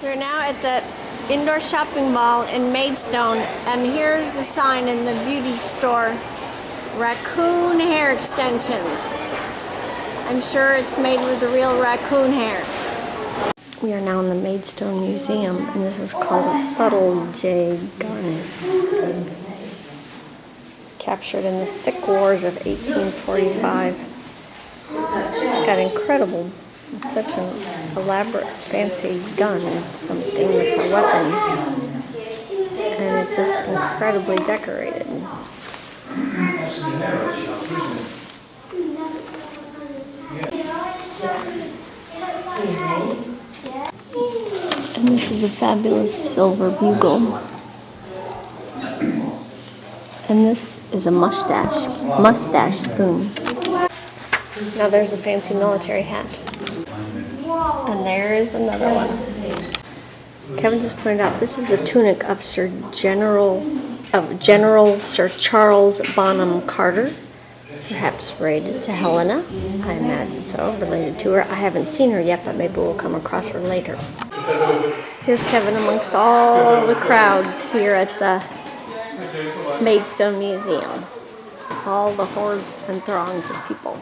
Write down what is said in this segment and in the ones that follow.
We're now at the indoor shopping mall in Maidstone, and here's the sign in the beauty store, raccoon hair extensions. I'm sure it's made with the real raccoon hair. We are now in the Maidstone Museum, and this is called a subtle J gun, captured in the sick wars of 1845. It's got incredible, it's such an elaborate, fancy gun, something that's a weapon, and it's just incredibly decorated. And this is a fabulous silver bugle. And this is a mustache spoon. Now there's a fancy military hat. And there is another one. Kevin just pointed out this is the tunic of General Sir Charles Bonham Carter, perhaps related to Helena. I imagine so, related to her. I haven't seen her yet, but maybe we'll come across her later. Here's Kevin amongst all the crowds here at the Maidstone Museum. All the hordes and throngs of people.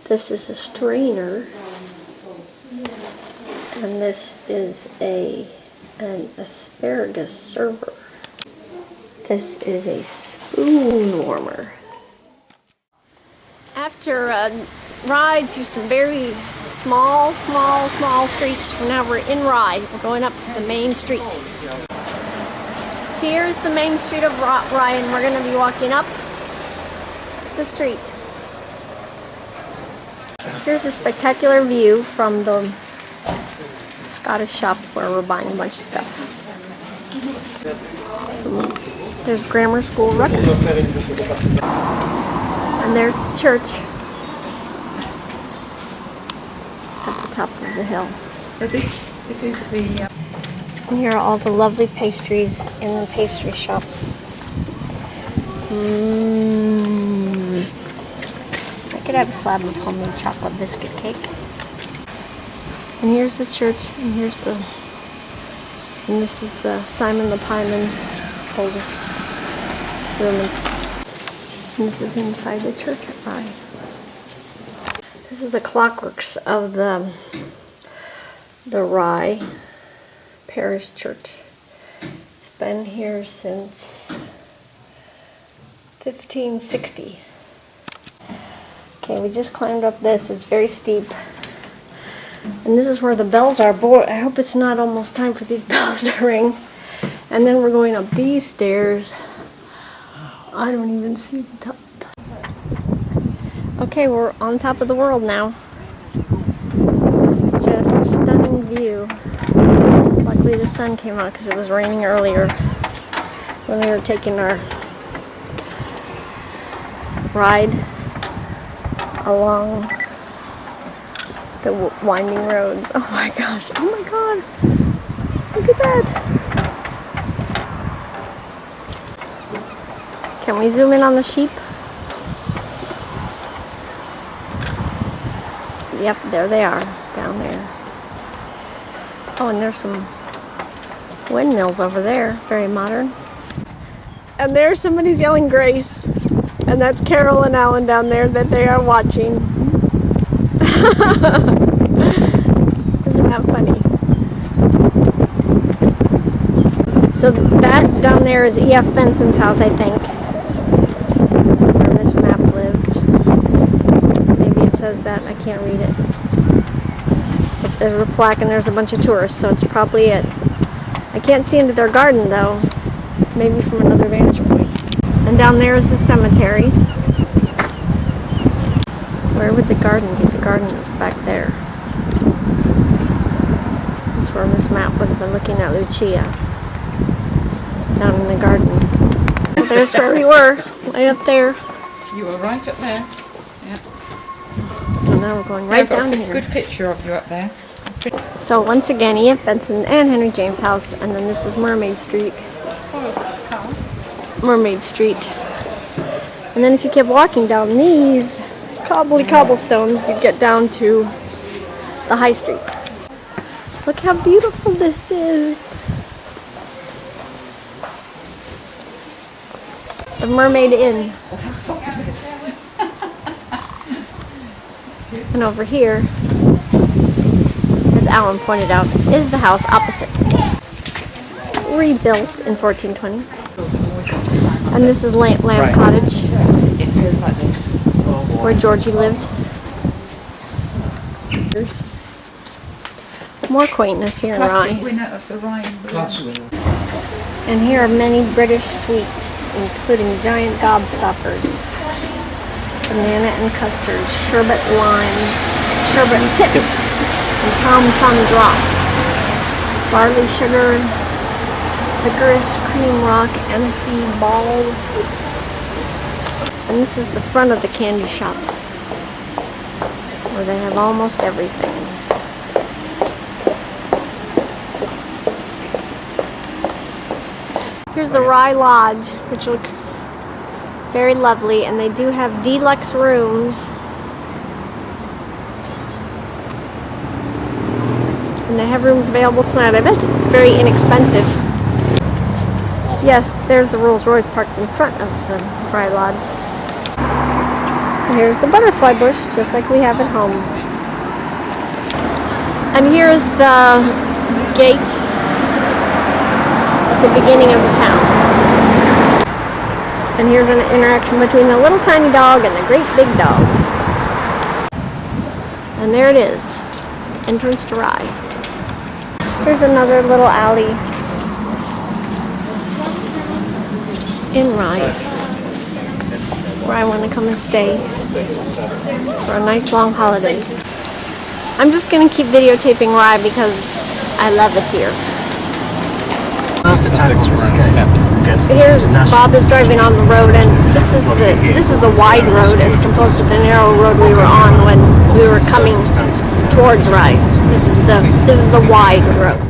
This is a strainer, and this is an asparagus server. This is a spoon warmer. After a ride through some very small streets, now we're in Rye. We're going up to the main street. Here's the main street of Rye, and we're going to be walking up the street. Here's the spectacular view from the Scottish shop where we're buying a bunch of stuff. So there's grammar school records. And there's the church at the top of the hill. So this is the... And here are all the lovely pastries in the pastry shop. I could have a slab of homemade chocolate biscuit cake. And here's the church, and this is the Simon the Pieman oldest room. And this is inside the church at Rye. This is the clockworks of the Rye Parish Church. It's been here since 1560. Okay, we just climbed up this. It's very steep. And this is where the bells are. Boy, I hope it's not almost time for these bells to ring. And then we're going up these stairs. I don't even see the top. Okay, we're on top of the world now. This is just a stunning view. Luckily the sun came out because it was raining earlier when we were taking our ride along the winding roads. Oh my gosh, oh my god, look at that. Can we zoom in on the sheep? Yep, there they are, down there. Oh, and there's some windmills over there, very modern. And there's somebody's yelling grace, and that's Carol and Alan down there that they are watching. Isn't that funny? So that down there is E.F. Benson's house, I think, where Miss Mapp lived. Maybe it says that, I can't read it. But there's a plaque and there's a bunch of tourists, so it's probably it. I can't see into their garden though, maybe from another vantage point. And down there is the cemetery. Where would the garden be? The garden is back there. That's where Miss Mapp would have been looking at Lucia. Down in the garden. There's where we were, way up there. You were right up there. Yeah. And now we're going right down here. Good picture of you up there. So once again, E.F. Benson and Henry James House, and then this is Mermaid Street. Mermaid Street. And then if you kept walking down these cobblestones, you'd get down to the high street. Look how beautiful this is. The Mermaid Inn. And over here, as Alan pointed out, is the house opposite. Rebuilt in 1420. And this is Lamb Cottage, where Georgie lived. There's more quaintness here in Rye. Winner of the Rye. And here are many British sweets, including giant gobstoppers, banana and custard, sherbet limes, sherbet pips, and tom thumb drops, barley sugar, licorice, cream rock, aniseed balls. And this is the front of the candy shop, where they have almost everything. Here's the Rye Lodge, which looks very lovely, and they do have deluxe rooms. And they have rooms available tonight. I bet it's very inexpensive. Yes, there's the Rolls Royce parked in front of the Rye Lodge. And here's the butterfly bush, just like we have at home. And here's the gate at the beginning of the town. And here's an interaction between the little tiny dog and the great big dog. And there it is, entrance to Rye. Here's another little alley in Rye, where I want to come and stay for a nice long holiday. I'm just going to keep videotaping Rye because I love it here. Here's Bob is driving on the road, and this is the wide road as opposed to the narrow road we were on when we were coming towards Rye. This is the wide road.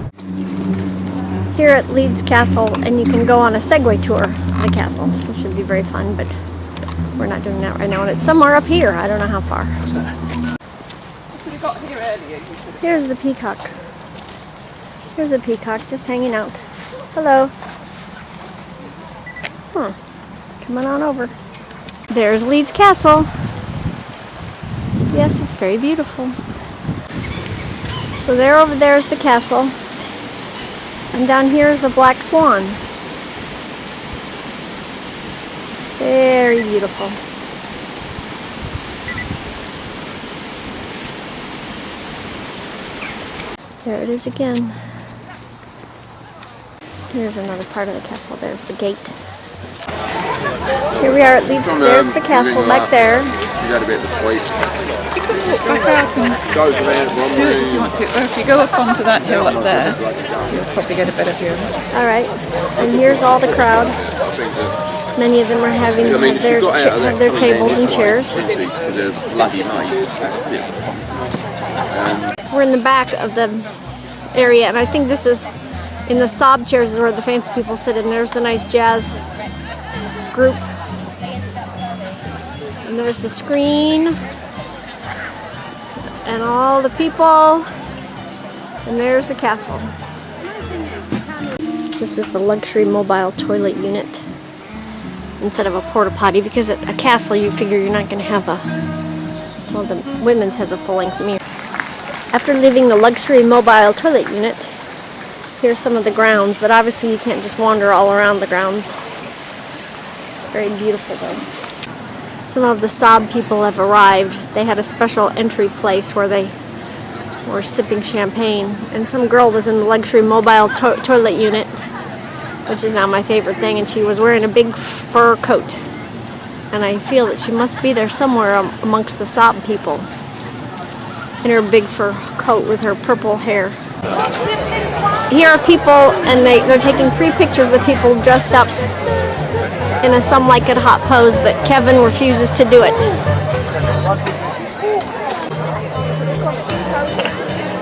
Here at Leeds Castle, and you can go on a Segway tour of the castle, which should be very fun, but we're not doing that right now, and it's somewhere up here. I don't know how far. Here's the peacock. Here's the peacock just hanging out. Hello. Coming on over. There's Leeds Castle. Yes, it's very beautiful. So over there is the castle. And down here is the Black Swan. Very beautiful. There it is again. Here's another part of the castle. There's the gate. Here we are at Leeds. There's the castle back there. You got a bit of the plate. You can walk back out and do it if you want to. If you go up onto that hill up there, you'll probably get a better view. All right. And here's all the crowd. Many of them are having their tables and chairs. We're in the back of the area, and I think this is in the sob chairs is where the fancy people sit, and there's the nice jazz group. And there's the screen and all the people, and there's the castle. This is the luxury mobile toilet unit instead of a porta potty, because at a castle you figure you're not going to have well, the women's has a full-length mirror. After leaving the luxury mobile toilet unit, here's some of the grounds, but obviously you can't just wander all around the grounds. It's very beautiful though. Some of the sob people have arrived. They had a special entry place where they were sipping champagne, and some girl was in the luxury mobile toilet unit, which is now my favorite thing, and she was wearing a big fur coat. And I feel that she must be there somewhere amongst the sob people in her big fur coat with her purple hair. Here are people, and they're taking free pictures of people dressed up in a some like it hot pose, but Kevin refuses to do it.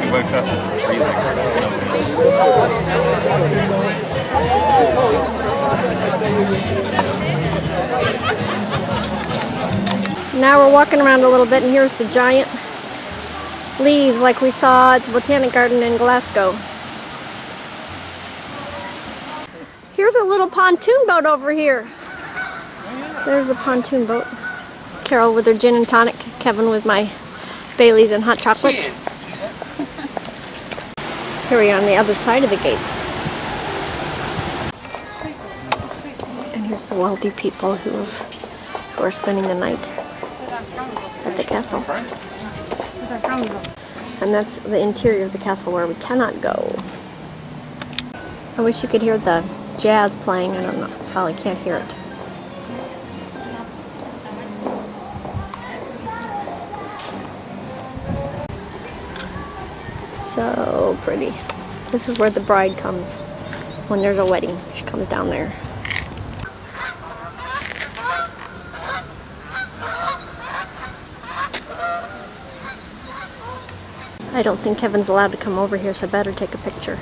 He woke up freezing. Now we're walking around a little bit, and here's the giant leaves like we saw at the Botanic Garden in Glasgow. Here's a little pontoon boat over here. There's the pontoon boat. Carol with her gin and tonic, Kevin with my Baileys and hot chocolate. Cheers. Here we are on the other side of the gate. And here's the wealthy people who are spending the night at the castle. And that's the interior of the castle where we cannot go. I wish you could hear the jazz playing. I don't know, probably can't hear it. So pretty. This is where the bride comes when there's a wedding. She comes down there. I don't think Kevin's allowed to come over here, so I better take a picture.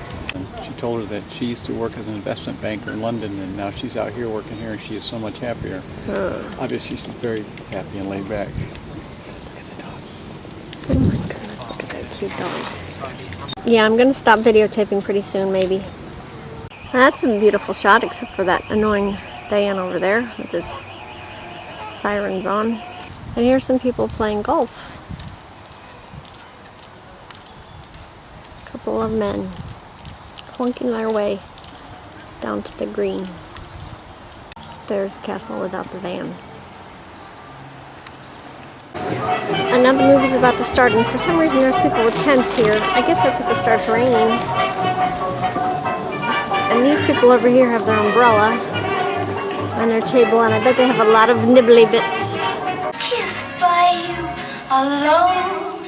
She told her that she used to work as an investment banker in London, and now she's out here working here, and she is so much happier. Obviously, she's very happy and laid back. Oh my goodness, look at that cute dog. Yeah, I'm going to stop videotaping pretty soon, maybe. That's a beautiful shot, except for that annoying Diane over there with his sirens on. And here's some people playing golf. A couple of men clunking their way down to the green. There's the castle without the van. Another movie's about to start, and for some reason there's people with tents here. I guess that's if it starts raining. And these people over here have their umbrella on their table, and I bet they have a lot of nibbly bits. Kissed by you alone,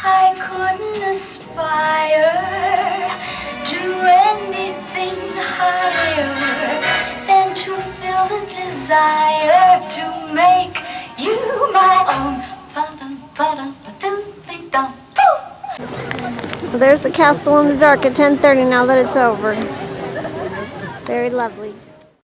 I couldn't aspire to anything higher than to feel the desire to make you my own. Well, there's the castle in the dark at 10:30 now that it's over. Very lovely.